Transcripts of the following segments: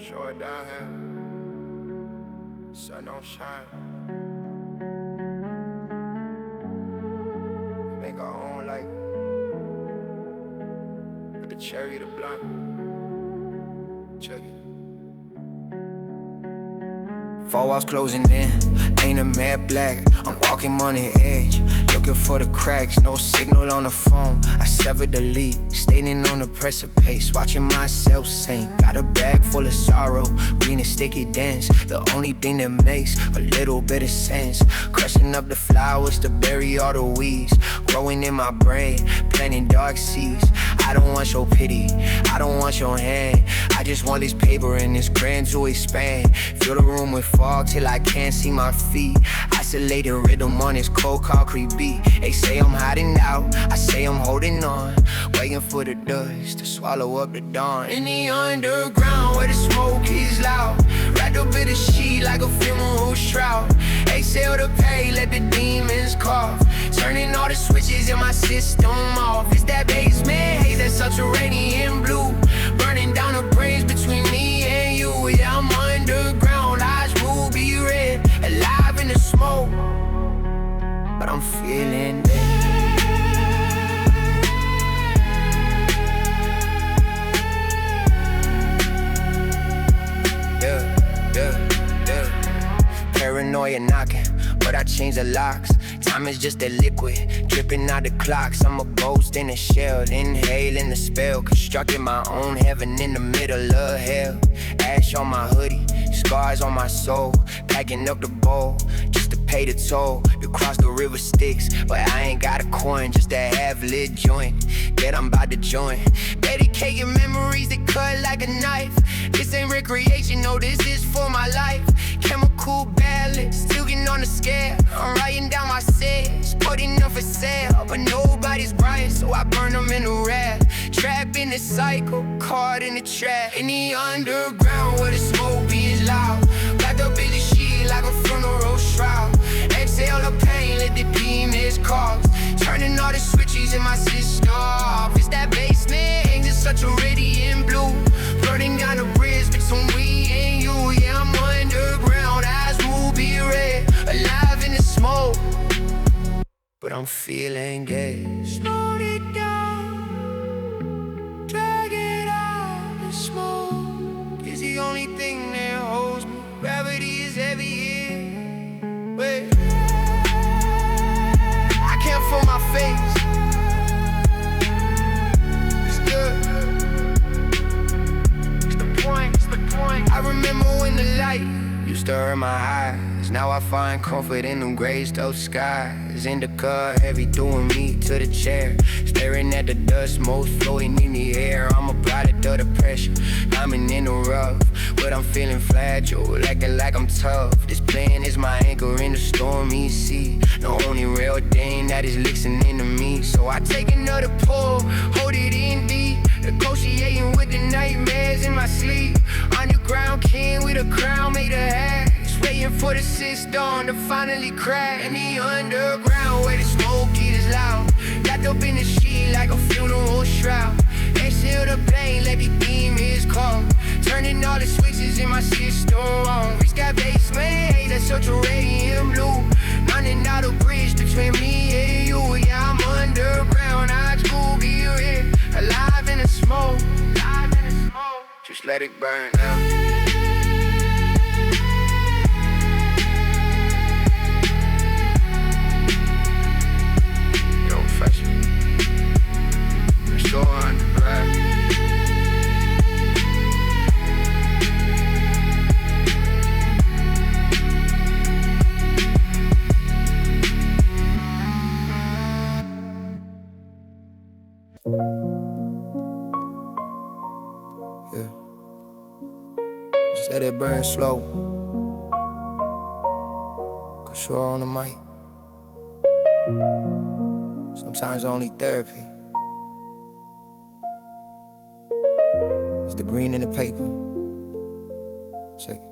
Kushora down here, sun don't shine. Make our own light, put the cherry to blunt. Check it. 4 walls closing in, ain't a mad black. I'm walking on the edge, looking for the cracks. No signal on the phone, I severed the lead. Standing on the precipice, watching myself sink. Got a bag full of sorrow, green and sticky dance. The only thing that makes a little bit of sense. Crushing up the flowers to bury all the weeds. Growing in my brain, planting dark seeds. I don't want your pity, I don't want your hand. I just want this paper and this grand to expand. Fill the room with fog till I can't see my feet. Isolated rhythm on this cold concrete beat. They say I'm hiding out, I say I'm holding on. Waiting for the dust to swallow up the dawn. In the underground where the smoke is loud, wrapped up in a sheet like a funeral shroud. Exhale the pain, let the demons cough. Turning all the switches in my system off. It's that basement, hey, that subterranean blue. Burning down the bridge between me and you. Yeah, I'm underground, eyes ruby red, alive in the smoke, but I'm feeling dead. Paranoia knocking, but I changed the locks. Time is just a liquid, dripping out the clocks. I'm a ghost in a shell, inhaling the spell. Constructing my own heaven in the middle of hell. Ash on my hoodie, scars on my soul. Packing up the bowl, just to pay the toll. To cross the river Styx, but I ain't got a coin, just a half-lit joint that I'm about to join. Dedicating memories that cut like a knife. This ain't recreation, no, this is for my life. Chemical balance, still getting on the scale. I'm writing down my sales, putting up for sale. But nobody's buying, so I burn them in the rap. Trapped in the cycle, caught in the trap. In the underground where the smoke is loud. Wrapped up in the sheet like a funeral shroud. Exhale the pain, let the demons cough. Turning all the switches in my system off. It's that basement, hangs in such a radiant blue. Burning down the bridge between me and you. Yeah, I'm underground, eyes ruby red, alive in the smoke, but I'm feeling gay. Slow it down, drag it out. The smoke is the only thing that holds me. Gravity is heavy here. Wait, I can't feel my face. It's good. It's the point. It's the point. I remember when the light used to hurt my eyes. Now I find comfort in them gray stuff skies. Indica heavy doing me to the chair. Staring at the dust, most floating in the air. I'm a product of the pressure, I'm in the rough, but I'm feeling fragile, acting like I'm tough. This plan is my anchor in the stormy sea. The only real thing that is listening to me. So I take another pull, hold it in deep. Negotiating with the nightmares in my sleep. Underground king with a crown made of ash. Waiting for the system to finally crack. In the underground where the smoke is loud. Wrapped up in the sheet like a funeral shroud. Exhale the pain, let the demons come. Turning all the switches in my system on. Reach that basement, hey, that's such a radiant blue. Running out the bridge between me and you. Yeah, I'm underground, eyes ruby red, alive in the smoke, alive in the smoke. Just let it burn out. Sure on the back. Yeah. Just let it burn slow. Kushora on the mic. Sometimes only therapy. It's the green in the paper. Check it.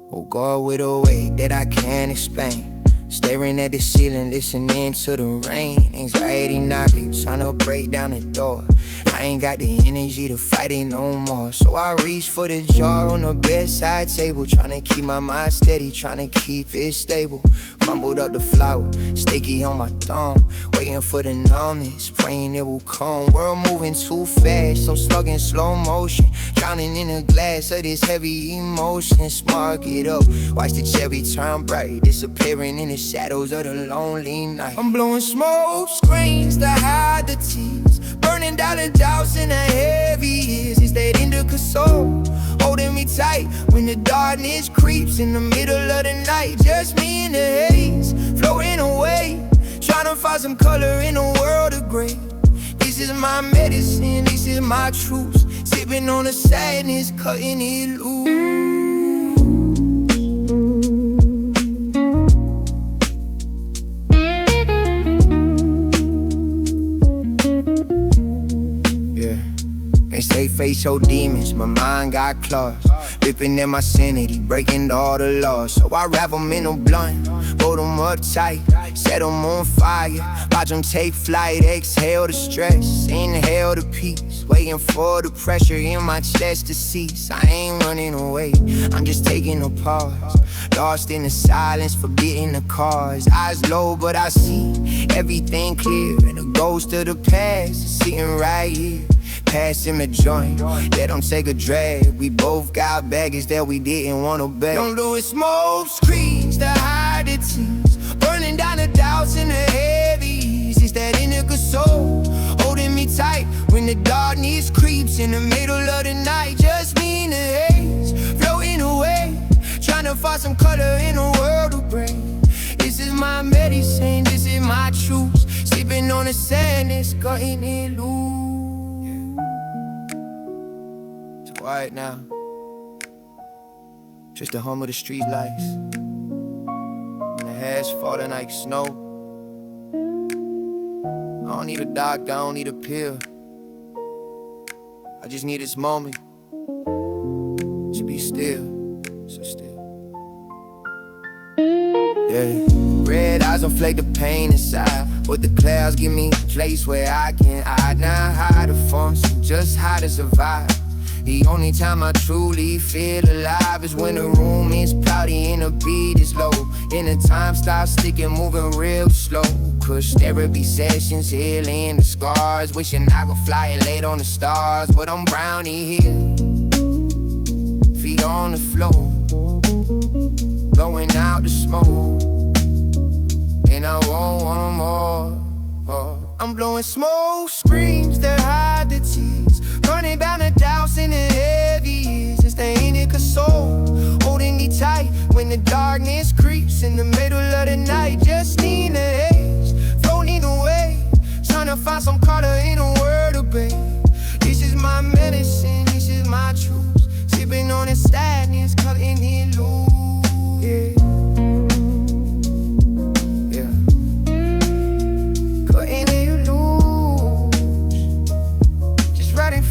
Oh God, with a weight that I can't explain. Staring at the ceiling, listening to the rain. Anxiety knocking, trying to break down the door. I ain't got the energy to fight it no more. So I reach for the jar on the bedside table, tryna keep my mind steady, tryna keep it stable. Crumbled up the flour, sticky on my thumb, waiting for the numbness, praying it will come. World moving too fast, I'm stuck in slow motion, drowning in a glass of this heavy emotion. Spark it up, watch the cherry turn bright, disappearing in the shadows of the lonely night. I'm blowing smoke screens to hide the tears, burning down the doubts in the heavy years. It's that indica soul holding me tight when the darkness creeps in the middle of the night. Just me in the haze, floating away, trying to find some color in a world of gray. This is my medicine, this is my truth, sipping on the sadness, cutting it loose. They face your demons, my mind got claws, ripping at my sanity, breaking all the laws. So I wrap them in a blunt, roll them up tight, set them on fire, watch them take flight. Exhale the stress, inhale the peace, waiting for the pressure in my chest to cease. I ain't running away, I'm just taking a pause, lost in the silence, forgetting the cause. Eyes low but I see everything clear, and the ghost of the past is sitting right here. Pass him a joint, let him take a drag. We both got baggage that we didn't want to bear. Don't do it, smoke screens to hide the tears, burning down the doubts in the heavies. It's that indica soul holding me tight when the darkness creeps in the middle of the night. Just me in the haze, floating away, trying to find some color in a world of gray. This is my medicine, this is my truth, sleeping on the sadness, cutting it loose. Quiet now, just the hum of the street lights, and the hair's falling like snow. I don't need a doctor, I don't need a pill, I just need this moment to be still, so still. Yeah, red eyes don't flake the pain inside, but the clouds give me a place where I can hide. Not how to function, just how to survive. The only time I truly feel alive is when the room is cloudy and the beat is low, and the time stops sticking, moving real slow. Kush therapy sessions, healing the scars, wishing I could fly and lay on the stars. But I'm brownie here, feet on the floor, blowing out the smoke, and I won't want more. I'm blowing smoke screens that hide the tears, running down the doubts in the heavy years. It's the indica soul holding me tight when the darkness creeps in the middle of the night. Just need the haze, floating away, trying to find some color in a world of gray. This is my medicine, this is my truth, sipping on the sadness, cutting it loose. Yeah.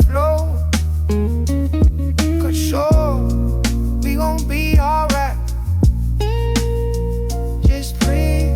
Flow, Kushora, we gon' be alright. Just breathe.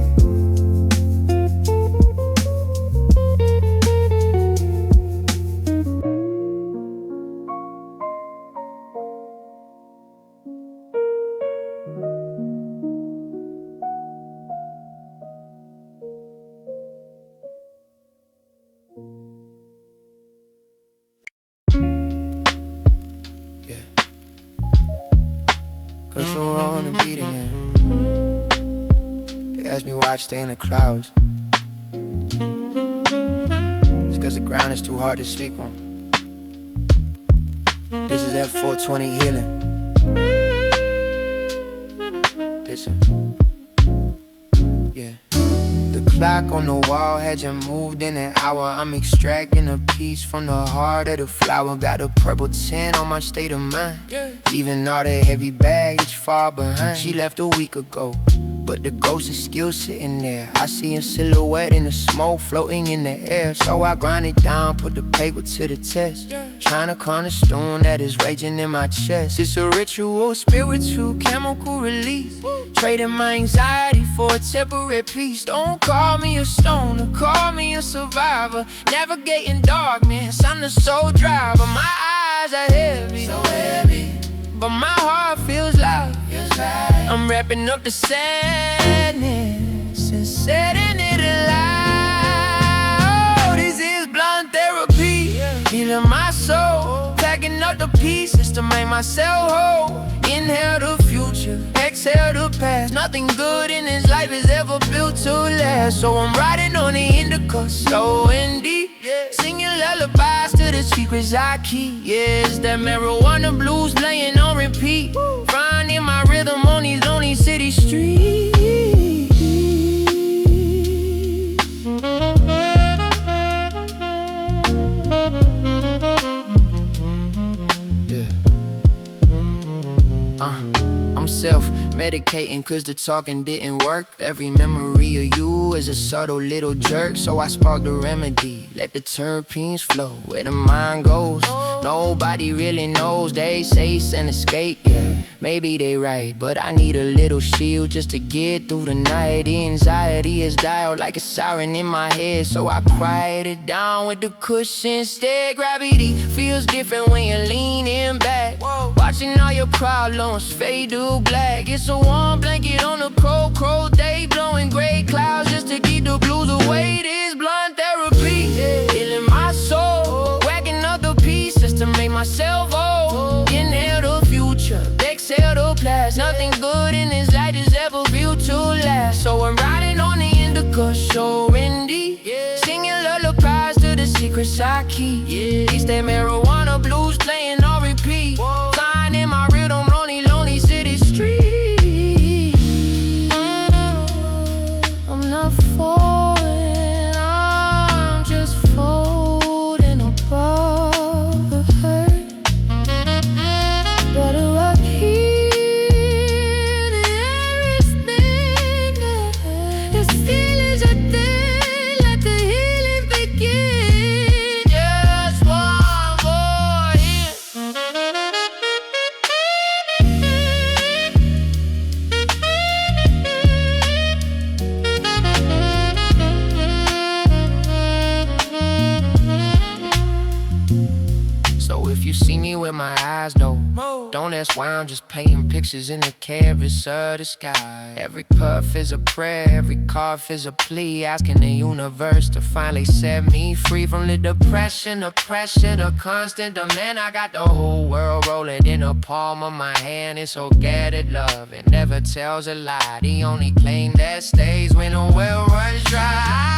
Kushora on the beat again. They ask me why I stay in the clouds. It's cause the ground is too hard to sleep on. This is that 420 healing. Listen. Yeah. The clock on the wall had just moved in an hour. I'm extracting a piece from the heart of the flower. Got a purple tint on my state of mind, leaving all the heavy baggage far behind. She left a week ago, but the ghost is still sitting there. I see a silhouette in the smoke floating in the air. So I grind it down, put the paper to the test, trying to calm the storm that is raging in my chest. It's a ritual, spiritual, chemical release, trading my anxiety for a temporary peace. Don't call me a stoner, call me a survivor, navigating darkness, I'm the sole driver. My eyes are heavy, so heavy, but my heart feels light. I'm wrapping up the sadness and setting it alight. Oh, this is blunt therapy, healing my soul, packing up the pieces to make myself whole. Inhale the future, exhale the past. Nothing good in this life is ever built to last. So I'm riding on the indica, slow and deep, singing lullabies to the secrets I keep. Yeah, it's that marijuana blues playing on repeat, finding my rhythm on these lonely city streets. I'm self-medicating cause the talking didn't work. Every memory of you is a subtle little jerk. So I spark the remedy, let the terpenes flow. Where the mind goes, nobody really knows. They say send escape, yeah, maybe they right, but I need a little shield just to get through the night. The anxiety is dialed like a siren in my head, so I quiet it down with the cushion instead. Gravity feels different when you're leaning back, watching all your problems fade to black. It's a warm blanket on a cold, cold day, blowing gray clouds just to keep the blues away. This blunt therapy, healing my soul, whacking up the pieces to make myself whole. Inhale the future, exhale the past. Nothing good in this life is ever built to last. So I'm riding on the indica, so windy, singing lullabies to the secrets I keep. It's that marijuana blues playing on repeat, finding my rhythm on these lonely city streets. I'm not falling, I'm just folding above the hurt. But a rock here, everything, the feelings are there, let the healing begin. Just one more hit. So if you see me with my eyes, no, don't ask why, I'm just painting pictures in the canvas of the sky. Every puff is a prayer, every cough is a plea, asking the universe to finally set me free from the depression, the pressure, the constant demand. I got the whole world rolling in the palm of my hand. It's organic love, it never tells a lie. The only claim that stays when the well runs dry.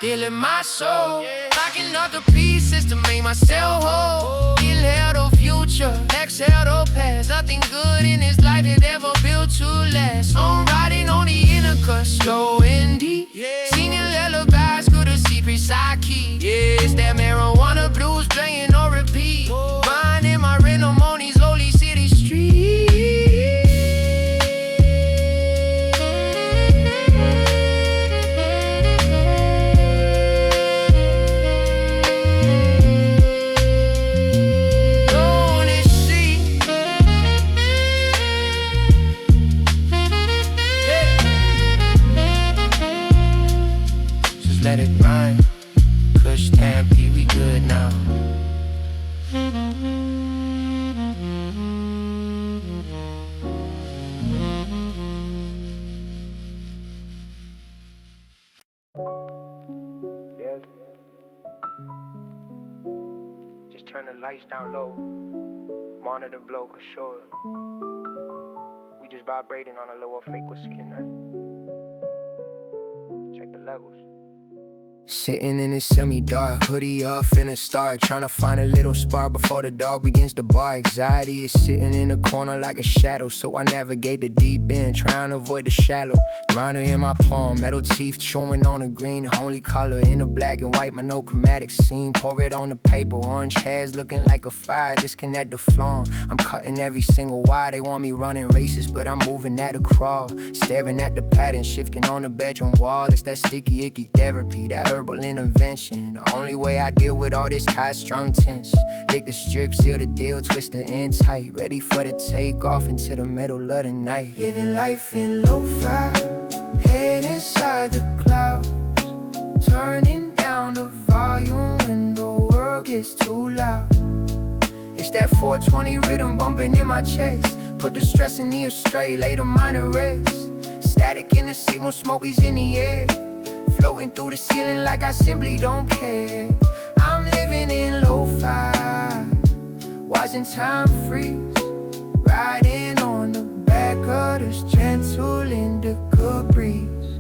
Healing my soul, locking up the pieces to make myself whole. Inhale the future, exhale the past. Nothing good in this life is ever built to last. I'm riding on the indica, slow and deep, singing lullabies to the secrets I keep. Yeah, it's that marijuana blues playing on repeat, finding my rhythm on these lonely city streets. Let it rhyme, Kush, Tampy, we good now. Yes. Just turn the lights down low, monitor blow, Kushora. We just vibrating on a lower frequency tonight. Check the levels. Sitting in a semi-dark, hoodie off in a start, trying to find a little spark before the dog begins to bark. Anxiety is sitting in the corner like a shadow, so I navigate the deep end, trying to avoid the shallow. Grinder in my palm, metal teeth chewing on the green, holy color in the black and white, monochromatic scene. Pour it on the paper, orange hairs looking like a fire, disconnect the flame. I'm cutting every single wire, they want me running races, but I'm moving at a crawl. Staring at the pattern, shifting on the bedroom wall. It's that sticky icky therapy, that herbal intervention. The only way I deal with all this high-strung tense. Lick the strip, seal the deal, twist the end tight. Ready for the takeoff into the middle of the night. Living life in lo-fi, head inside the clouds, turning down the volume when the world gets too loud. It's that 420 rhythm bumping in my chest. Put the stress in the straight, lay the mind to rest. Static in the signal, smokies in the air, floating through the ceiling like I simply don't care. I'm living in lo-fi, watching time freeze, riding on the back of this gentle indica breeze.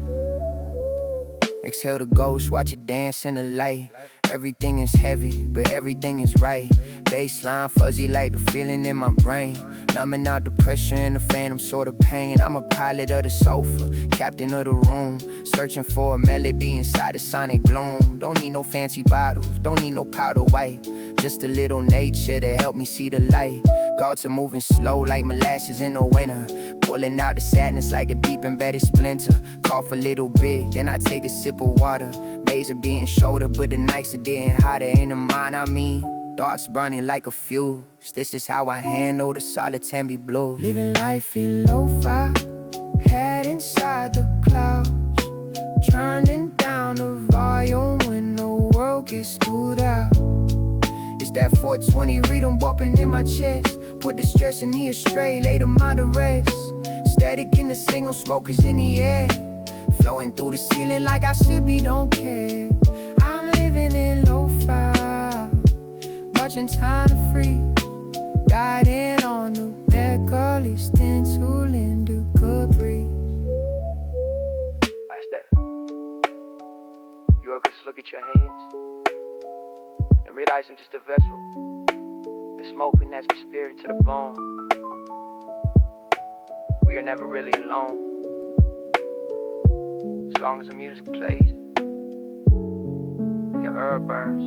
Exhale the ghost, watch it dance in the light. Everything is heavy, but everything is right. Baseline fuzzy like the feeling in my brain, numbing out the pressure and the phantom sort of pain. I'm a pilot of the sofa, captain of the room, searching for a melody inside the sonic gloom. Don't need no fancy bottles, don't need no powder white, just a little nature to help me see the light. Thoughts are moving slow like molasses in the winter, pulling out the sadness like a deep embedded splinter. Cough a little bit, then I take a sip of water. Days are being shorter, but the nights are getting hotter. In the mind, I mean, thoughts burning like a fuse. This is how I handle the solitary blues. Living life in lo-fi, head inside the clouds, turning down the volume when the world gets too loud. It's that 420 rhythm bumping in my chest. Put the stress in the straight, lay the mind to rest. Static in the signal, smoke is in the air, flowing through the ceiling like I simply don't care. I'm living in lo-fi, watching time to free, riding on the back of this gentle indica breeze. That's that. You ever just look at your hands and realize I'm just a vessel, the smoke and that's my spirit to the bone. We are never really alone, as long as the music plays, your herb burns,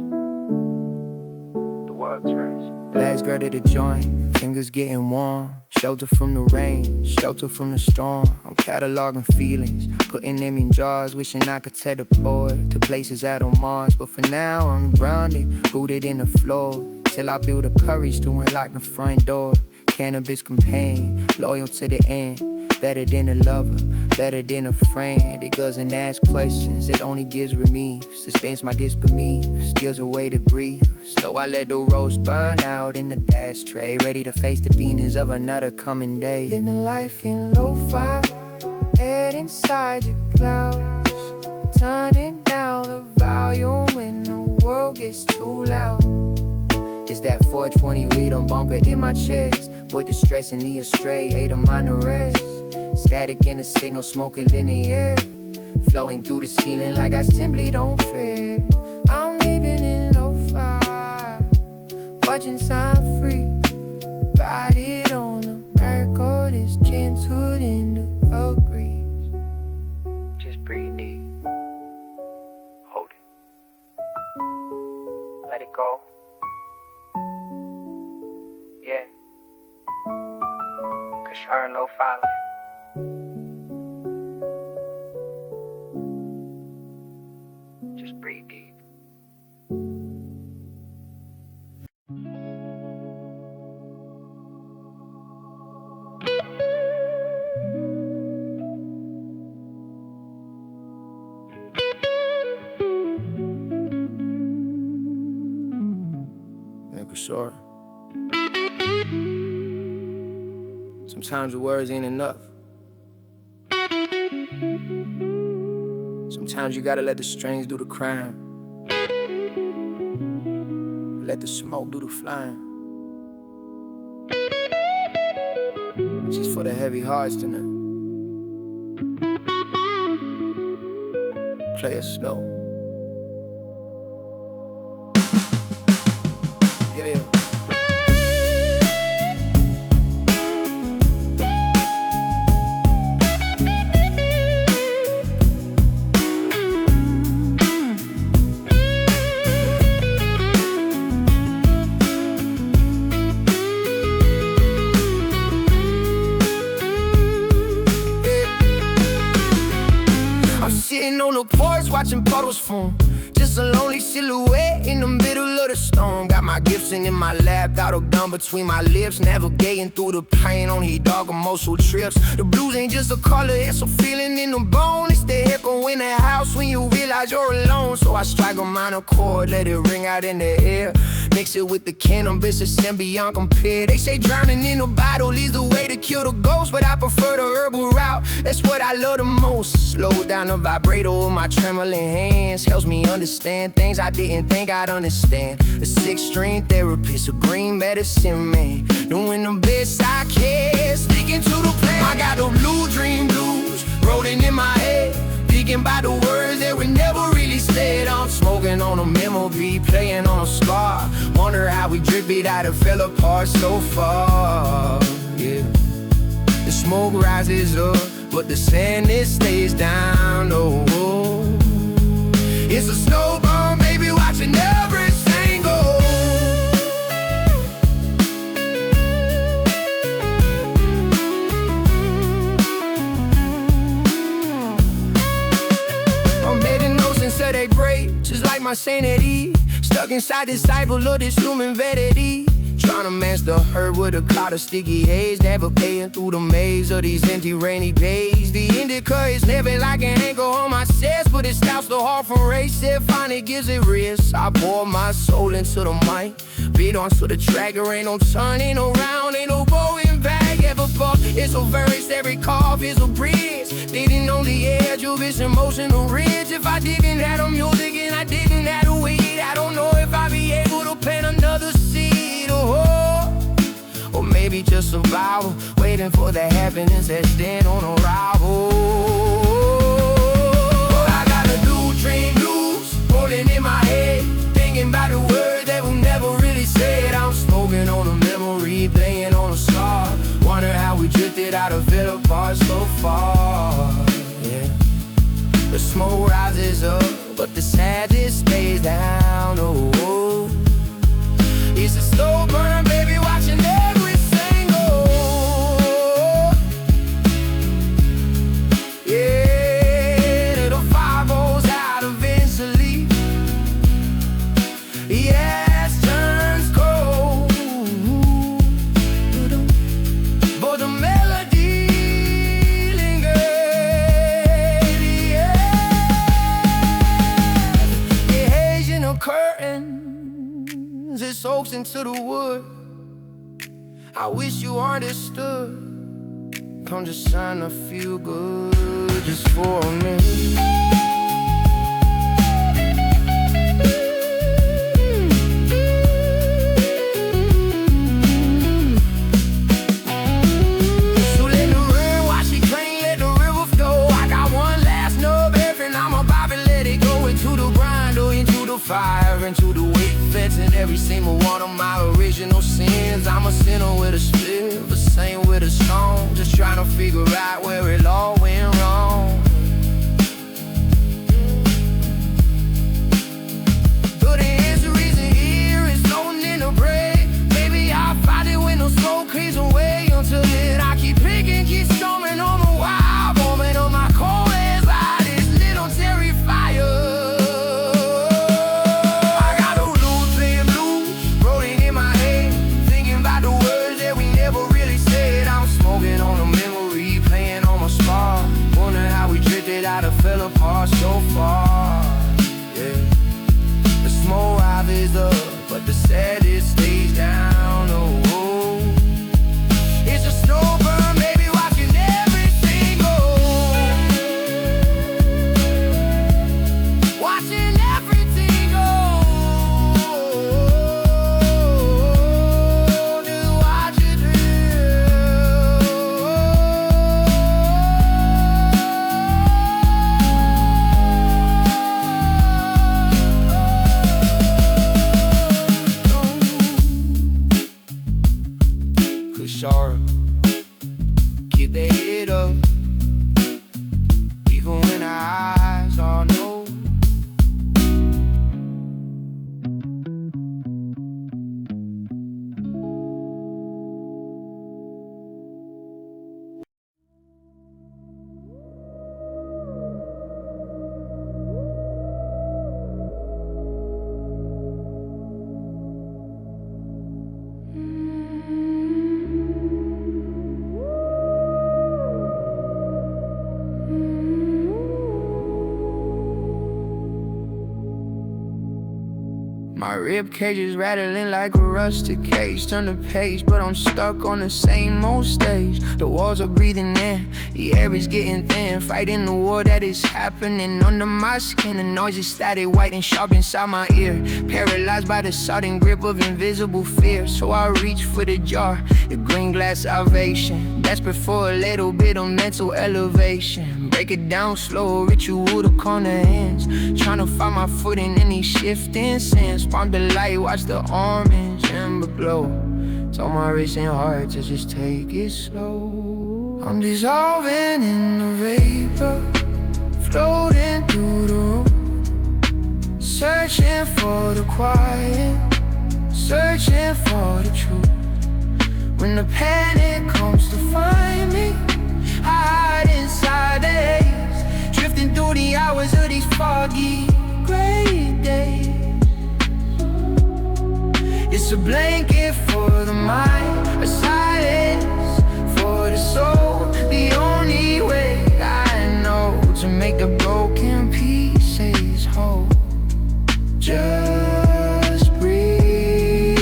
the world turns. Legs girded a joint, fingers getting warm, shelter from the rain, shelter from the storm. I'm cataloging feelings, putting them in jars, wishing I could teleport to places out on Mars. But for now I'm grounded, rooted in the floor, till I build the courage to unlock the front door. Cannabis companion, loyal to the end, better than a lover, better than a friend. It doesn't ask questions, it only gives relief, suspends my disbelief, steals a way to breathe. So I let the rose burn out in the ashtray, ready to face the demons of another coming day. Living life in lo-fi, head inside the clouds, turning down the volume when the world gets too loud. It's that 420 rhythm bumping in my chest. Put the stress in the astray, ate a mind to rest. Static in the signal, smoking in the air, flowing through the ceiling like I simply don't care. I'm living in lo-fi, watching time free, ride it on the back of this gentle indica breeze. Just breathe deep, hold it, let it go. Yeah, Kushora lo-fi life. Just breathe deep. Man, Kushora, sometimes the words ain't enough. Sometimes you gotta let the strings do the crime, let the smoke do the flying. Just for the heavy hearts tonight, play it slow. watching puddles form. Just a lonely silhouette in the middle of the storm. Got my Gibson in my lap, got a gun between my lips, navigating through the pain on these dog emotional trips. The blues ain't just a color, it's a feeling in the bone. It's the echo in the house when you realize you're alone. So I strike a minor chord, let it ring out in the air. Mix it with the cannabis, it's beyond compare. They say drowning in a bottle is the way to kill the ghost, but I prefer the herbal route. That's what I love the most. Slow down the vibrato with my trembling hands, helps me understand things I didn't think I'd understand. A 6-string therapist, a green medicine man, doing the best I can, sticking to the plan. I got the blue dream blues rolling in my head, thinking about the words that were never really said. I'm smoking on a memory, playing on a scar. Wonder how we drifted out and fell apart so far. Yeah, the smoke rises up, but the sadness stays down. Oh, it's a snow bomb, baby, watching everything go. Until they break, just like my sanity. Stuck inside this cycle of this human vanity. Trying to match the hurt with a cloud of sticky haze, navigating through the maze of these empty rainy days. The indica is heavy like an anchor on my chest, but it stops the heart from racing, finally gives it rest. I pour my soul into the mic, beat onto the track, there ain't no turning around, ain't no going back. Ever fuck, it's a verse, every cough is a bridge, leading on the edge of this emotional ridge. If I didn't have the music and I didn't have the weed, I don't know if I'd be able to plant another seed. Or maybe just survival, waiting for the happiness that's dead on arrival. But I got a new dream blues rolling in my head, thinking about the words that were never really said. I'm smoking on a memory, playing on a star. Wonder how we drifted out of it apart so far. Yeah, the smoke rises up, but the sadness stays down. Oh, it's a slow burn, baby, watching everything go. Yeah, the fire goes out eventually. Yes, turns cold, but the melody lingers. Yeah, the haze in the curtains, it soaks into the wood. I wish you understood. Come just trying to feel good just for a minute. So let the rain wash it clean, let the river flow. I got one last nub, everything I'm about to let it go into the grind or into the fire, into the weight fence and every single one of my original sins. I'm a sinner with a spirit, the same with a song, just trying to figure out where it all went wrong. But the answer isn't here, it's floating in the break. Maybe I'll find it when the smoke clears away. Until then I keep picking, keep storming on the wild moment of my cold hands by this little terrifier. Fell apart so far. Yeah, the smoke rises up, but the sadness stays down. Oh, it's a slow burn, baby, watching everything go. Watching everything go. Just watch it Kushora, keep their head up, even when our eyes are no. rib cages rattling like a rusted cage. Turn the page, but I'm stuck on the same old stage. The walls are breathing in, the air is getting thin. Fighting the war that is happening under my skin. The noise is static, white and sharp inside my ear. Paralyzed by the sudden grip of invisible fear. So I reach for the jar, the green glass salvation. Desperate for a little bit of mental elevation. Break it down slow, ritual to calm the hands. Trying to find my footing in these shifting sands. Spawn the light, watch the orange ember glow. Told my racing heart to just take it slow. I'm dissolving in the vapor, floating through the room. Searching for the quiet, searching for the truth. When the panic comes to find me, I hide inside the haze, drifting through the hours of these foggy gray days. It's a blanket for the mind, a silence for the soul. The only way I know to make the broken pieces whole. Just breathe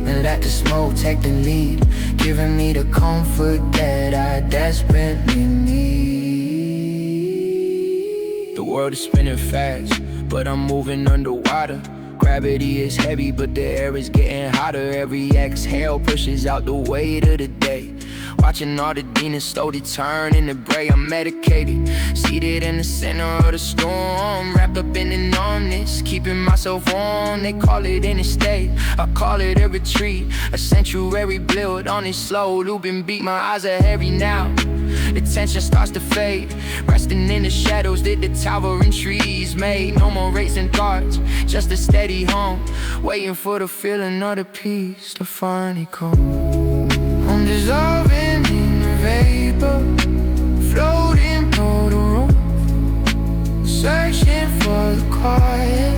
and let the smoke take the lead, giving me the comfort that I desperately need. The world is spinning fast, but I'm moving underwater. Gravity is heavy, but the air is getting hotter. Every exhale pushes out the weight of the day. Watching all the demons slowly turn into gray. I'm medicated, seated in the center of the storm, wrapped up in the numbness, keeping myself warm. They call it in a state, I call it a retreat. A sanctuary built on this slow looping beat. My eyes are heavy now, the tension starts to fade. Resting in the shadows that the towering trees made. No more racing thoughts, just a steady home, waiting for the feeling of the peace to finally come. I'm dissolving in the vapor, floating through the room. Searching for the quiet,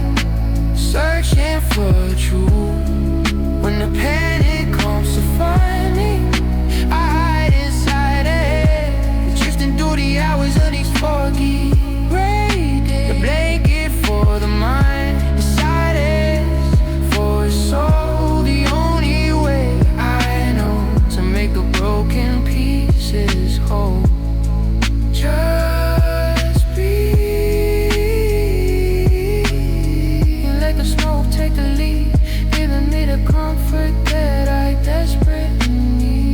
searching for the truth. When the panic comes to find me, I hide inside the head, drifting through the hours of these foggy gray days. The blanket for the mind, the silence for the soul. The only way I know to make the broken pieces whole. Just breathe and let the smoke take the lead, giving me the comfort that I desperately need.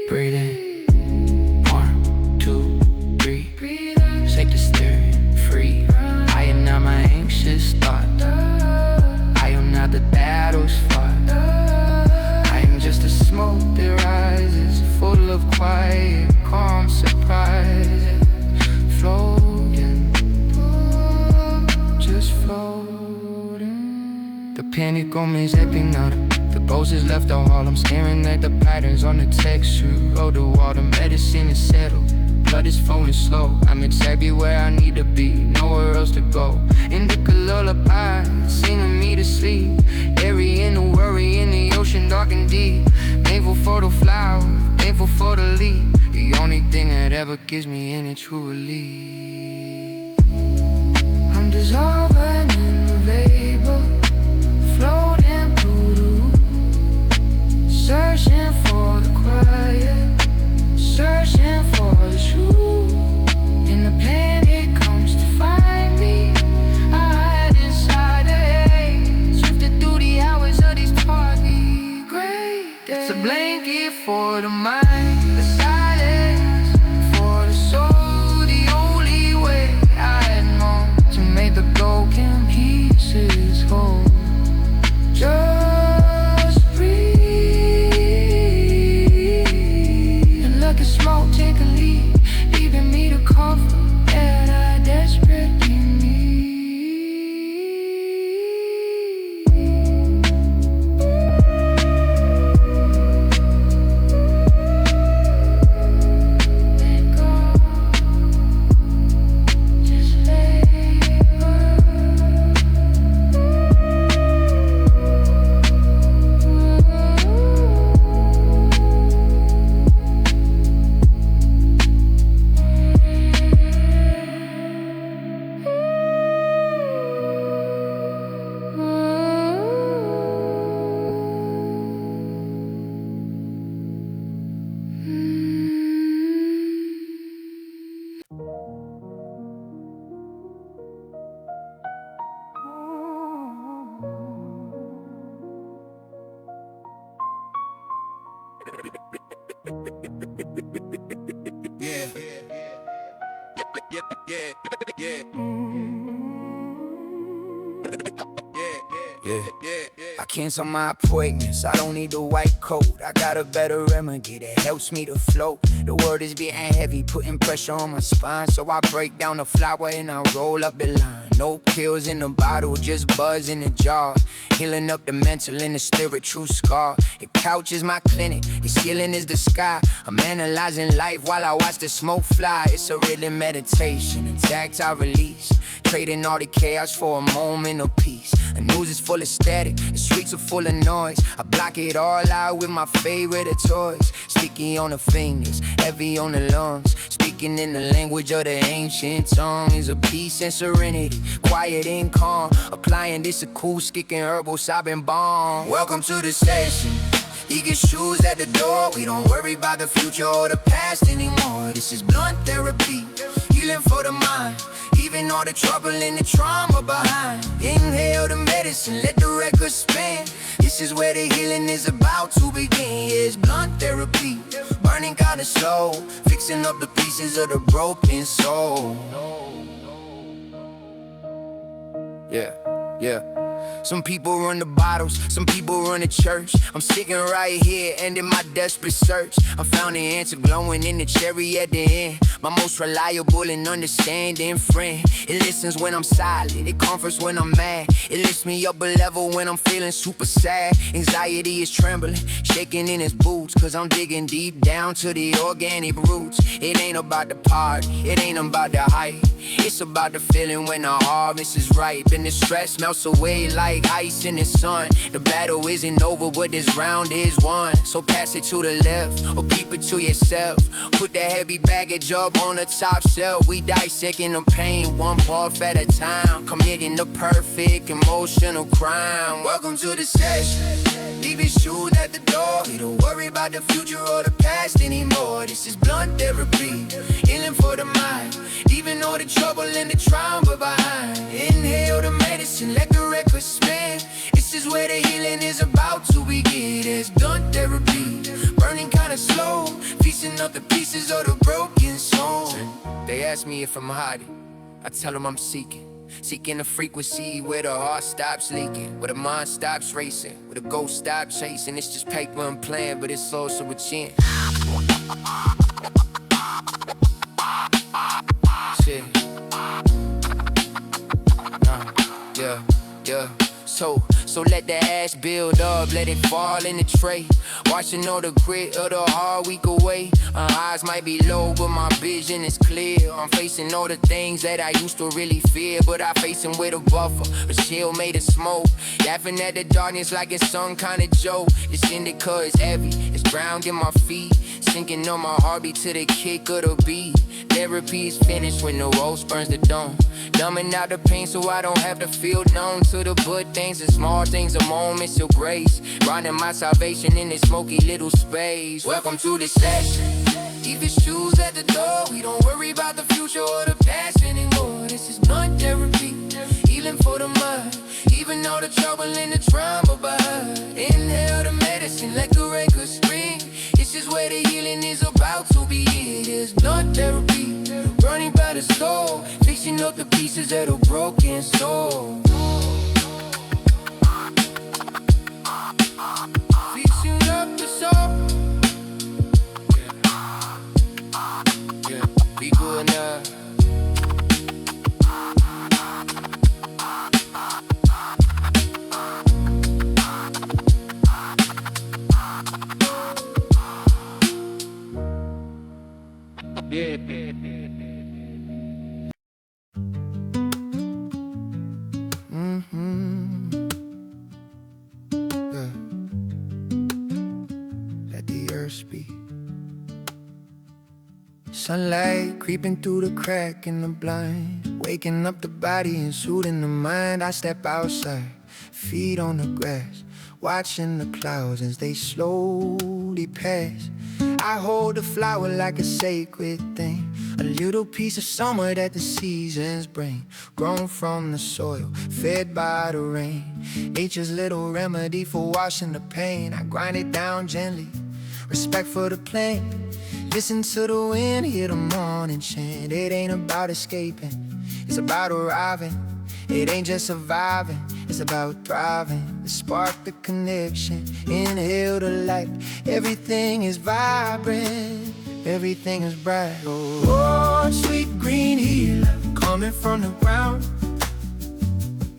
Breathe in. 1, 2, 3. Shake the steering free. I am not my anxious thought, I am not the battle's fought. I am just a smoke that rises, full of quiet, calm surprises. Floating, just floating. The panic on me is ebbing out. The ghost is left out all. I'm staring at the patterns on the texture of the wall. The medicine is settled, blood is flowing slow. I'm exactly where I need to be, nowhere else to go. Indica lullaby, singing me to sleep. Airy in the worry in the ocean dark and deep. Thankful for the flower, thankful for the leaf. The only thing that ever gives me any true relief. I'm dissolving in the vapor, floating through the room. Searching for the quiet, searching for the truth. And the panic comes to find me, I hide inside the haze, drifted through the hours of these foggy gray days. It's a blanket for the mind, the silence for the soul. The only way I know to make the goal I cancel my appointments, I don't need the white coat. I got a better remedy that helps me to float. The word is getting heavy, putting pressure on my spine. So I break down the flour and I roll up the line. No pills in the bottle, just buzz in the jar. Healing up the mental and the spirit, true scar. The couch is my clinic, the ceiling is the sky. I'm analyzing life while I watch the smoke fly. It's a rhythm meditation, attacks I release. Trading all the chaos for a moment of peace. The news is full of static, the streets are full of noise. I block it all out with my favorite of toys. Sticky on the fingers, heavy on the lungs. Speaking in the language of the ancient tongue is a peace and serenity, quiet and calm. Applying this acoustic and herbal sobbing bomb. Welcome to the session. He gets shoes at the door. We don't worry about the future or the past anymore. This is blunt therapy, healing for the mind. Leaving all the trouble and the trauma behind. Inhale the medicine, let the record spin. This is where the healing is about to begin. Yeah, it's blunt therapy, burning kinda slow, fixing up the pieces of the broken soul. Yeah. Some people run the bottles, some people run the church. I'm sitting right here, ending my desperate search. I found the answer glowing in the cherry at the end. My most reliable and understanding friend. It listens when I'm silent, it comforts when I'm mad. It lifts me up a level when I'm feeling super sad. Anxiety is trembling, shaking in its boots, cause I'm digging deep down to the organic roots. It ain't about the party, it ain't about the hype. It's about the feeling when the harvest is ripe and the stress melts away like ice in the sun. The battle isn't over, but this round is won. So pass it to the left or keep it to yourself. Put that heavy baggage up on the top shelf. We dissecting the pain one puff at a time, committing the perfect emotional crime. Welcome to the session. Leave your shoes at the door. We don't worry about the future or the past anymore. This is blunt therapy, healing for the mind. Even all the trouble and the trauma behind. Inhale the medicine, let the record spin. This is where the healing is about to begin. It's blunt therapy, burning kinda slow, piecing up the pieces of the broken soul. They ask me if I'm hiding, I tell them I'm seeking the frequency where the heart stops leaking, where the mind stops racing, where the ghost stops chasing. It's just paper and plan, but it's also a chin. Shit. Yeah. So let the ash build up, let it fall in the tray. Watching all the grit of the hard week away. My eyes might be low, but my vision is clear. I'm facing all the things that I used to really fear, but I face them with a buffer, a shield made of smoke. Laughing at the darkness like it's some kind of joke. This indica is heavy, it's grounding my feet, sinking on my heartbeat to the kick of the beat. Therapy is finished when the rose burns the dome, numbing out the pain so I don't have to feel numb to the good things and small things, the moments of grace. Grinding my salvation in this smoky little space. Welcome to the session. Leave your shoes at the door. We don't worry about the future or the past anymore. This is blunt therapy, healing for the mind. Even all the trouble and the trauma behind. Inhale the medicine, let the record spring. This is where the healing is about to begin. It's blunt therapy, running by the soul, fixing up the pieces of the broken soul. Fixing up the soul. Yeah. Be good now. Let the earth speak. Sunlight creeping through the crack in the blind, waking up the body and soothing the mind. I step outside, feet on the grass, watching the clouds as they slowly pass. I hold the flower like a sacred thing, a little piece of summer that the seasons bring, grown from the soil, fed by the rain. Nature's little remedy for washing the pain. I grind it down gently, respect for the plant. Listen to the wind, hear the morning chant. It ain't about escaping, it's about arriving. It ain't just surviving, it's about thriving. The spark, the connection, inhale the light. Everything is vibrant, everything is bright. Oh, sweet green healer, coming from the ground.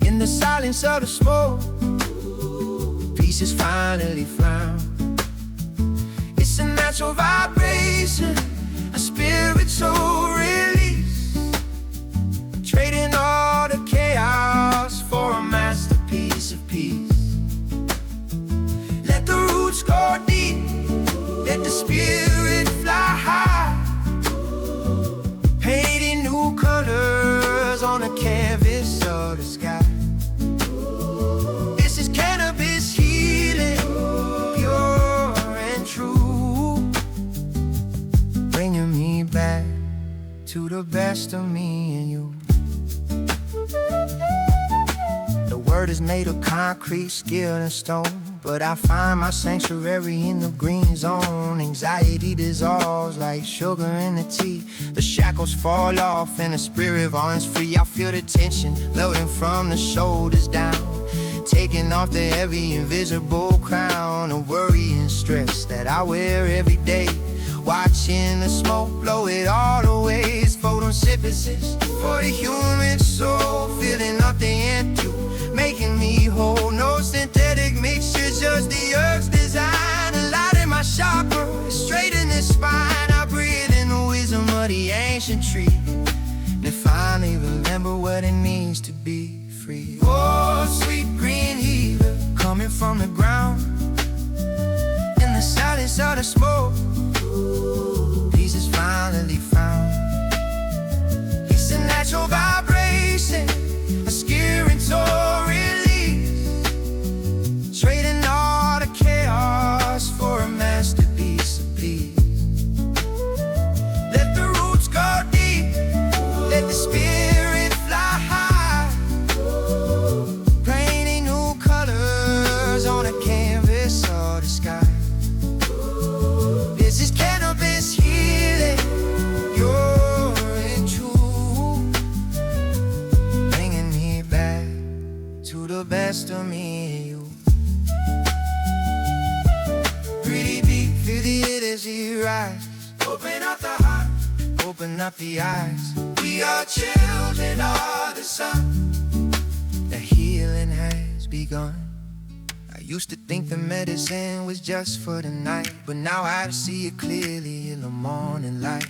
In the silence of the smoke, peace is finally found. It's a natural vibration, a spiritual release, trading all the chaos for a masterpiece of peace. Let the roots go deep, let the spirit fly high, painting new colors on the canvas of the sky. This is cannabis healing, pure and true, bringing me back to the best of me and you. The word is made of concrete, skill and stone, but I find my sanctuary in the green zone. Anxiety dissolves like sugar in the tea. The shackles fall off and the spirit runs free. I feel the tension loading from the shoulders down, taking off the heavy invisible crown of worry and stress that I wear every day. Watching the smoke blow it all away. It's photosynthesis for the human soul, filling up the empty, making me whole. No synthetic mixture, just the earth's design. A light in my chakra, straight in the spine. I breathe in the wisdom of the ancient tree, and finally remember what it means to be free. Oh, sweet green healer, coming from the ground. In the silence of the smoke, peace is finally found. It's a natural vibration, a spiritual release, trading all the chaos for a masterpiece of peace. Let the roots go deep, let the spirit fly high, painting new colors on a canvas of the sky. This is cannabis healing, pure and true, bringing me back to the best of me and you. Pretty beat, feel the energy rise. Open up the heart, open up the eyes. We are children of the sun, the healing has begun. I used to think the medicine was just for the night, but now I see it clearly in the morning light.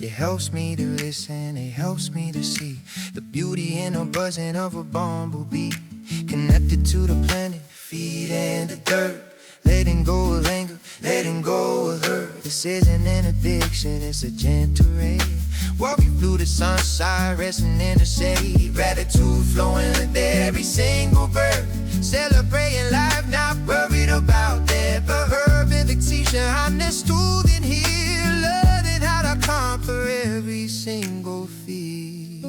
It helps me to listen, it helps me to see the beauty in the buzzing of a bumblebee, connected to the planet, feet and the dirt, letting go of anger, letting go of hurt. This isn't an addiction, it's a gentle rain, walking through the sunshine, resting in the shade. Gratitude flowing with every single bird, celebrating life, not worried about that. The herb and the teacher, I'm the student here, learning how to conquer every single fear.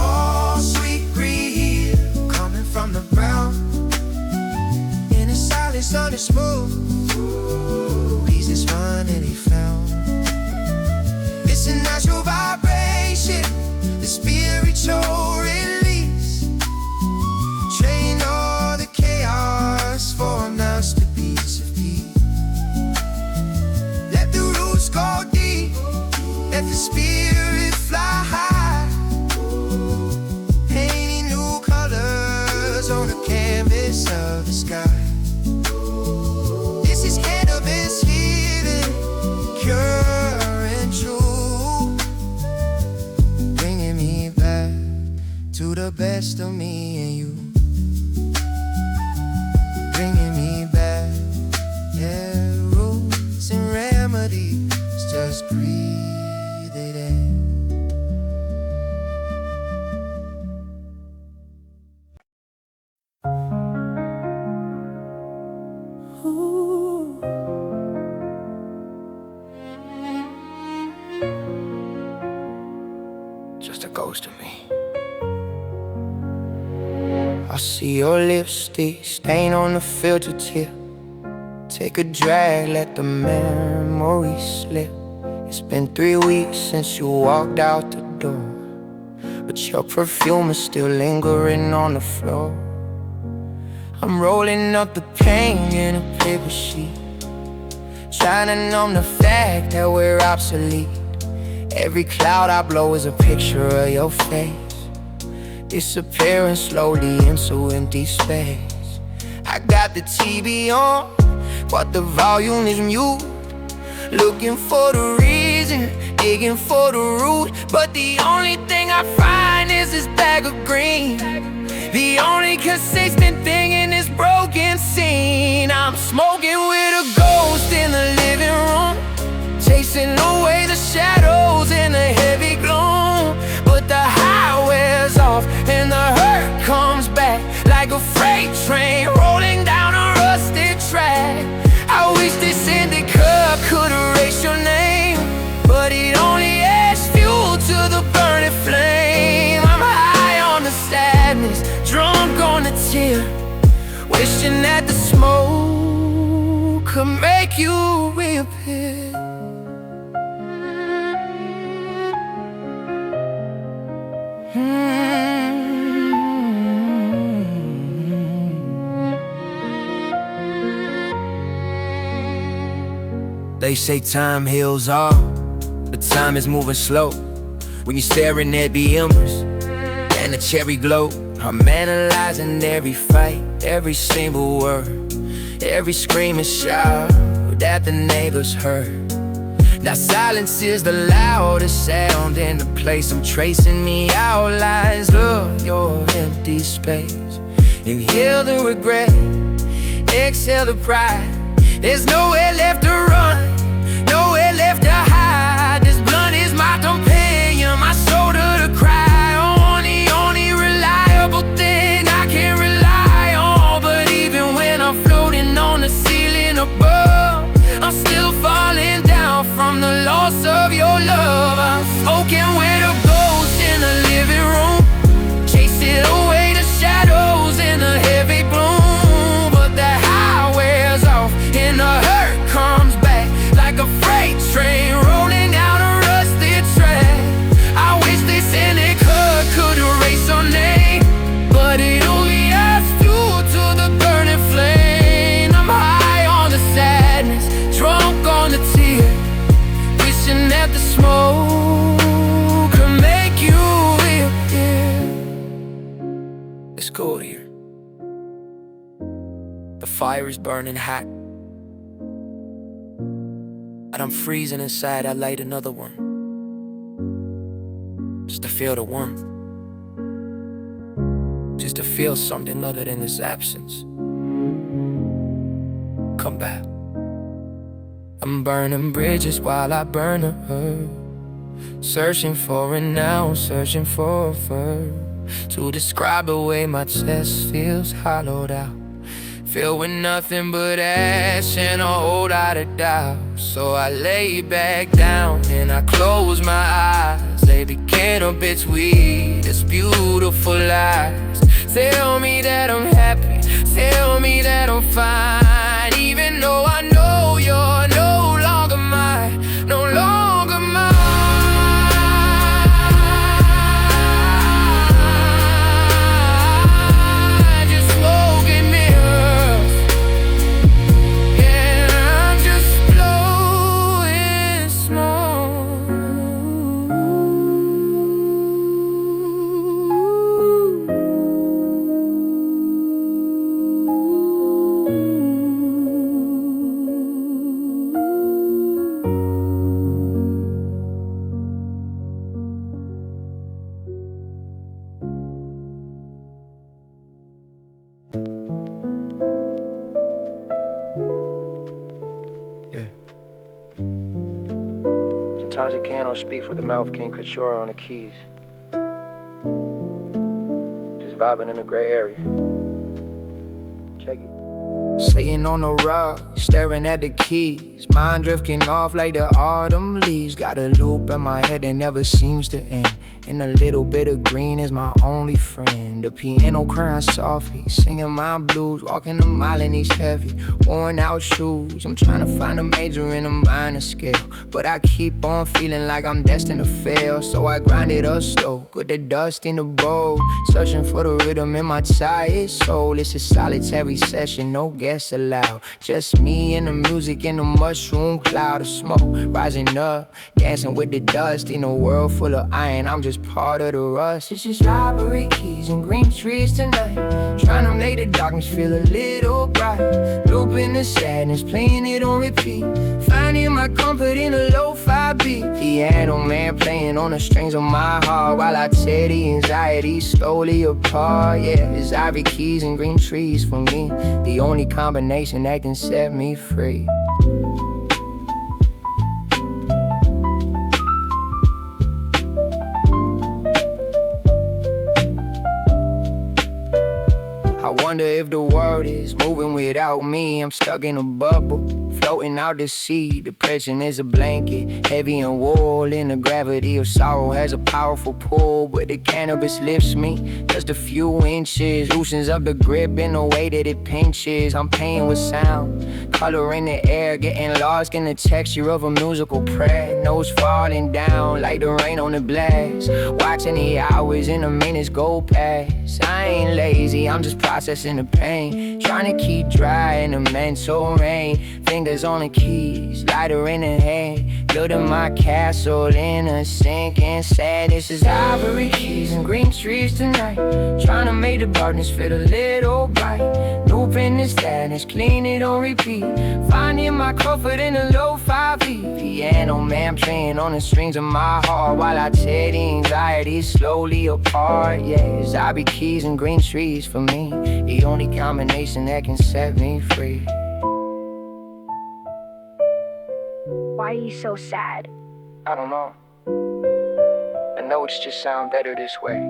Oh, sweet green, coming from the ground. In the silence of the smoke, peace is finally found. It's a natural vibration, the spiritual release, trading all the chaos for a masterpiece of peace. Let the roots go deep, let the spirit fly high, painting new colors on the canvas of the sky. This is cannabis healing, pure and true, bringing me back to the best of me and you. Bringing me back, yeah, roots and remedies, just breathe it in. Ooh. Just a ghost of me. I see your lipstick stain on the filter tip, Take a drag, let the memories slip. It's been 3 weeks since you walked out the door, but your perfume is still lingering on the floor. I'm rolling up the pain in a paper sheet, trying to numb the fact that we're obsolete. Every cloud I blow is a picture of your face, disappearing slowly into empty space. I got the TV on, but the volume is mute. Looking for the reason, digging for the root, but the only thing I find is this bag of green. The only consistent thing in this broken scene. I'm smoking with a ghost in the living room, chasing away the shadows in the heavy gloom. But the high wears off and the hurt comes back like a freight train rolling down a rusted track. I wish this indica could erase your name, but it only adds fuel to the burning flame. I'm high on the sadness, drunk on the tear, wishing that the smoke could make you reappear. They say time heals all, but time is moving slow. When you're staring at the embers and the cherry glow, I'm analyzing every fight, every single word, every scream and shout that the neighbors heard. Now silence is the loudest sound in the place. I'm tracing the outlines of your empty space. Inhale the regret, exhale the pride. There's nowhere left to run, nowhere left to hide. This blunt is my companion, my shoulder to cry on. The only reliable thing I can rely on. But even when I'm floating on the ceiling above, I'm still falling down from the loss of your love. I'm smoking with a ghost in the living room, chasing away the shadows in the heavy gloom. But the high wears off and the hurt comes back like a freight train rolling down a rusted track. I wish this indica could erase your name, but it only adds fuel to the burning flame. I'm high on the sadness, drunk on the tear, wishing that the smoke could make you reappear. It's cold here, the fire is burning hot, but I'm freezing inside. I light another one, just to feel the warmth, just to feel something other than this absence. Come back. I'm burning bridges while I burn a herb, searching for a noun, searching for a verb to describe the way my chest feels hollowed out, filled with nothing but ash and a whole lot of doubt. So I lay back down and I close my eyes. They became a bit's weed, it's beautiful lies. Tell me that I'm happy, tell me that I'm fine, even though I know you're no longer mine, no longer mine. Just smoking mirrors, yeah, I'm just blowing smoke. Sometimes you can't speak for the mouth. King Kushora on the keys, just vibing in the gray area. Check it. Sitting on the rug, staring at the keys, mind drifting off like the autumn leaves. Got a loop in my head that never seems to end, and a little bit of green is my only friend. The piano crying softly, singing my blues, walking a mile in these heavy, worn out shoes. I'm trying to find a major in a minor scale, but I keep on feeling like I'm destined to fail. So I grind it up slow, put the dust in the bowl, searching for the rhythm in my tired soul. It's a solitary session, no guests allowed, just me and the music in the mushroom cloud of smoke. Rising up, dancing with the dust in a world full of iron. I'm just part of the rush. It's just library keys and green trees tonight, trying to make the darkness feel a little bright. Looping the sadness, playing it on repeat, finding my comfort in a lo-fi beat. Piano man playing on the strings of my heart, while I tear the anxiety slowly apart. Yeah, it's ivory keys and green trees for me, the only combination that can set me free. I wonder if the world is moving without me. I'm stuck in a bubble, floating out to sea. Depression is a blanket, heavy and wool, and the gravity of sorrow has a powerful pull. But the cannabis lifts me just a few inches, loosens up the grip in the way that it pinches. I'm playing with sound, color in the air, getting lost in the texture of a musical prayer. Nose falling down like the rain on the blast, watching the hours and the minutes go past. I ain't lazy, I'm just processing the pain, trying to keep dry in the mental rain. Fingers on the keys, lighter in the hand, building my castle in a sinking sand. This is ivory keys and green trees tonight, trying to make the darkness feel a little bright. Looping the sadness, clean it on repeat, finding my comfort in a lo-fi beat. Piano man playing on the strings of my heart, while I tear the anxiety slowly apart. Yeah, it's ivory keys and green trees for me, the only combination that can set me free. Why are you so sad? I don't know. The notes just sound better this way.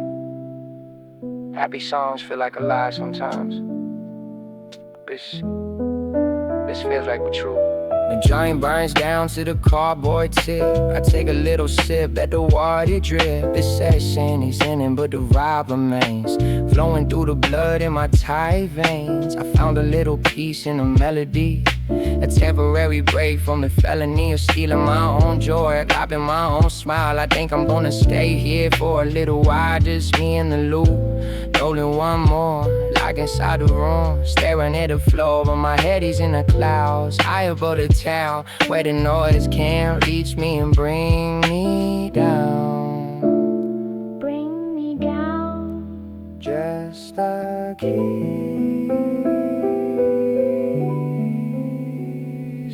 Happy songs feel like a lie sometimes. This feels like we're true. The joint burns down to the cardboard tip. I take a little sip, let the water drip. This session is ending, but the vibe remains, flowing through the blood in my tight veins. I found a little peace in the melody, a temporary break from the felony of stealing my own joy, copying my own smile. I think I'm gonna stay here for a little while, just me in the loop, rolling one more, locked inside the room, staring at the floor, but my head is in the clouds, high above the town, where the noise can't reach me and bring me down. Bring me down. Just a keys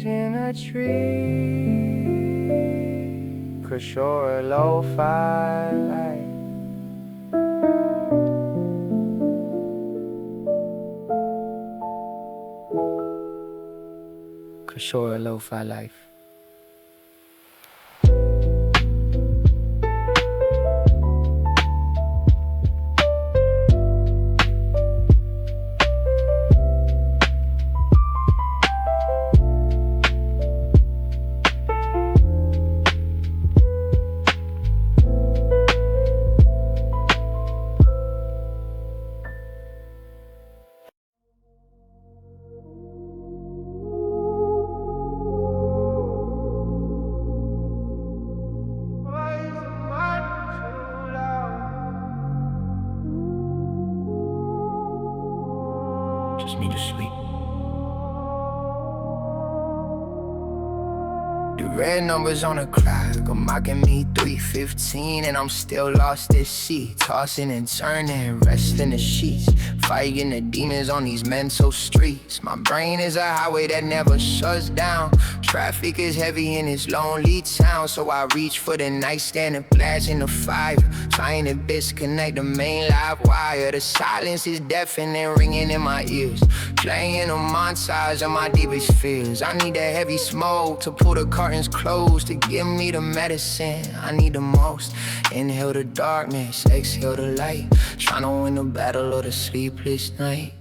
in a tree, Kushora lo-fi life. Kushora lo-fi life. Just need to sleep. The red numbers on the clock are mocking me, 3:15, and I'm still lost at sea, tossing and turning, resting the sheets, fighting the demons on these mental streets. My brain is a highway that never shuts down. Traffic is heavy in this lonely town, so I reach for the nightstand and flash in the fire, trying to disconnect the main live wire. The silence is deafening, ringing in my ears, playing a montage of my deepest fears. I need that heavy smoke to pull the curtains closed, to give me the medicine I need the most. Inhale the darkness, exhale the light, trying to win the battle of the sleepless night.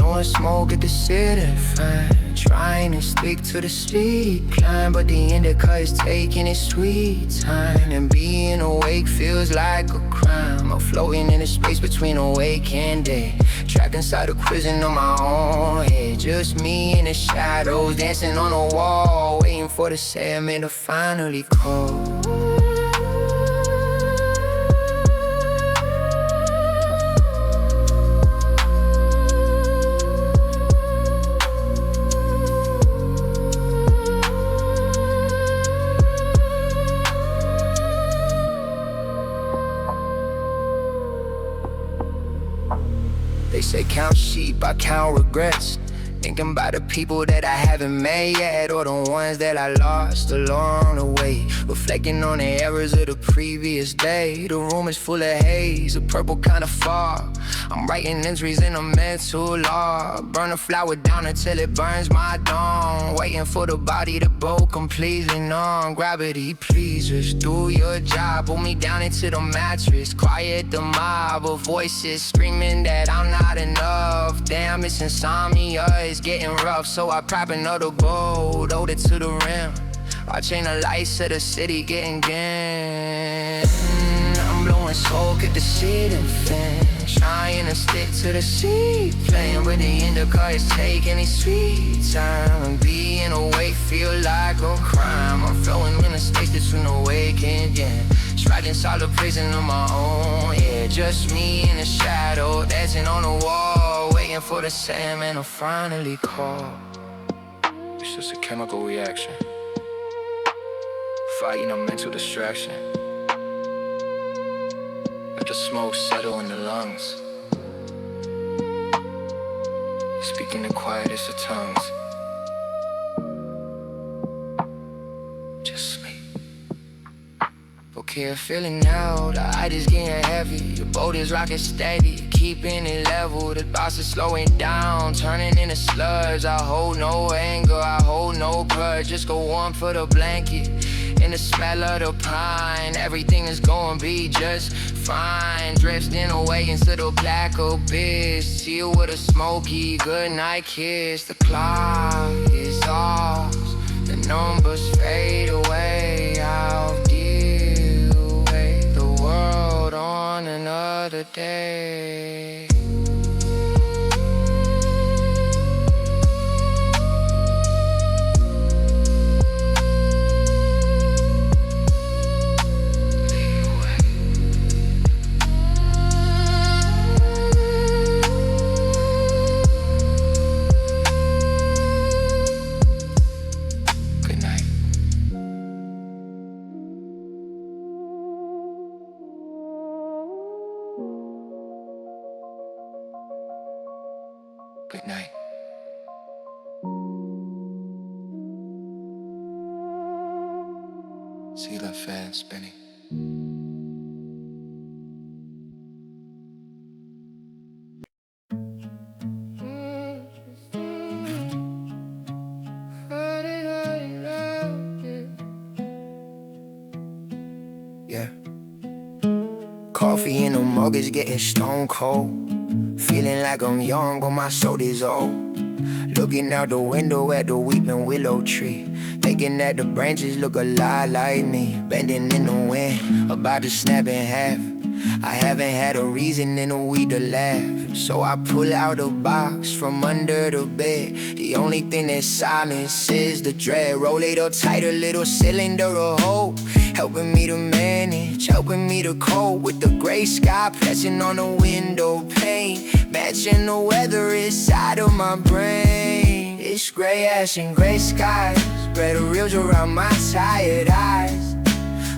blowing smoke at the ceiling fan. Trying to stick to the speed climb, but the indica is taking its sweet time. And being awake feels like a crime. I'm floating in the space between awake and dead, trapped inside a prison on my own head. Just me in the shadows, dancing on the wall, waiting for the Sandman to finally call. They say count sheep, I count regrets. Thinking about the people that I haven't met yet, or the ones that I lost along the way. Reflecting on the errors of the previous day. The room is full of haze, a purple kind of fog. I'm writing entries in a mental log. Burn a flower down until it burns my dawn. Waiting for the body to bow completely numb. Gravity, please just do your job. Pull me down into the mattress, quiet the mob of voices screaming that I'm not enough. Damn, it's insomnia, it's getting rough, so I prop another boat, hold it to the rim. Watching the lights of the city getting dim. I'm blowing smoke at the ceiling fan, trying to stick to the seat playing, but the indica is taking its sweet time. Being awake feel like a crime. I'm flowing in the space between awake and dead, trapped inside the prison of my own. Yeah, just me in the shadow, dancing on the wall, waiting for the Sandman to finally call. It's just a chemical reaction, fighting a mental distraction. Let the smoke settle in the lungs, speaking the quietest of tongues. Just me. Okay, I'm feeling now, the height is getting heavy. The boat is rocking steady, keeping it level. The boss is slowing down, turning into sludge. I hold no anger, I hold no grudge. Just go warm for the blanket, in the smell of the pine. Everything is gonna be just fine. Drifting away into the black abyss, seal with a smoky goodnight kiss. The clock is off, the numbers fade away. I'll deal with the world on another day. Good night. See the fan spinning. Yeah. Coffee in the mug is getting stone cold. Feeling like I'm young, but my soul is old. Looking out the window at the weeping willow tree, thinking that the branches look a lot like me. Bending in the wind, about to snap in half. I haven't had a reason in a week to laugh, so I pull out a box from under the bed. The only thing that's silence is the dread. Roll it up tight, a little cylinder of hope, helping me to manage, helping me to cope with the gray sky pressing on the window pane, matching the weather inside of my brain. It's gray ash and gray skies, red reels around my tired eyes.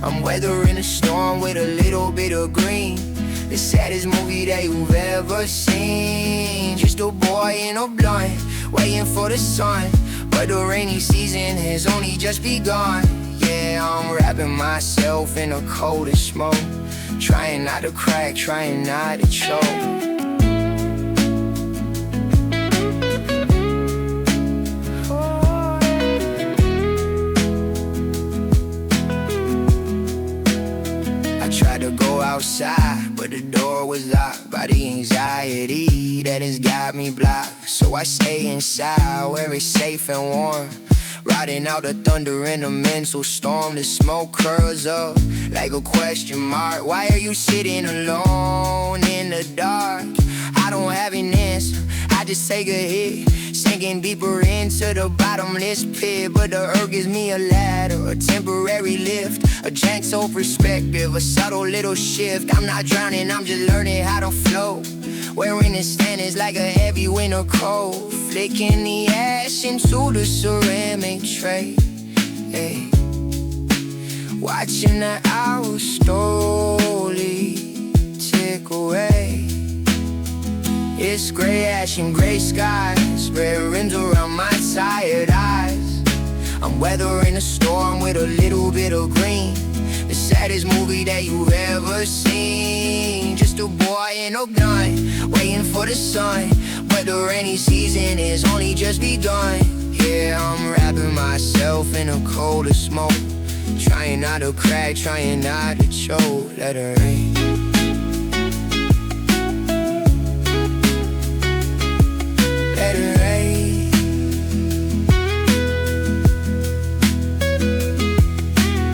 I'm weathering a storm with a little bit of green, the saddest movie that you've ever seen. Just a boy in a blunt, waiting for the sun, but the rainy season has only just begun. Yeah, I'm wrapping myself in a coat of smoke, trying not to crack, trying not to choke. outside, but the door was locked by the anxiety that has got me blocked. So I stay inside where it's safe and warm, riding out the thunder in a mental storm. The smoke curls up like a question mark. Why are you sitting alone in the dark? I don't have an answer, I just take a hit, sinking deeper into the bottomless pit. But the earth gives me a ladder, a temporary lift, a gentle perspective, a subtle little shift. I'm not drowning, I'm just learning how to float. Wearing the standards like a heavy winter coat, flicking the ash into the ceramic tray, hey. Watching the hours slowly tick away. It's gray ash and gray skies, red rims around my tired eyes. I'm weathering a storm with a little bit of green, the saddest movie that you've ever seen. Just a boy and a gun, waiting for the sun, but the rainy season is only just begun. Yeah, I'm wrapping myself in a cold of smoke, trying not to crack, trying not to choke. Let it rain. Let it rain.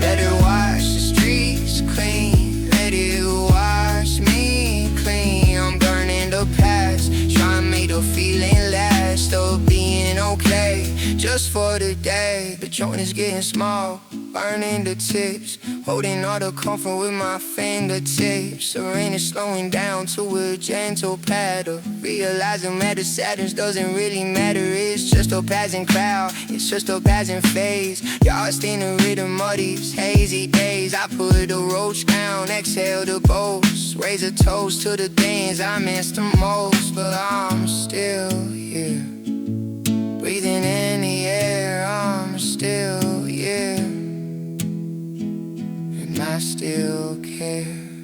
Let it wash the streets clean, let it wash me clean. I'm burning the past, trying to make the feeling last of being okay, just for the day. The joint is getting small, burning the tips, holding all the comfort with my fingertips. The rain is slowing down to a gentle patter, realizing that the sadness doesn't really matter. It's just a passing crowd, it's just a passing phase. Y'all in the rhythm of these hazy days. I put a roach down, exhale the boast, raise a toast to the things I miss the most. But I'm still here, breathing in the air. I'm still here, and I still care.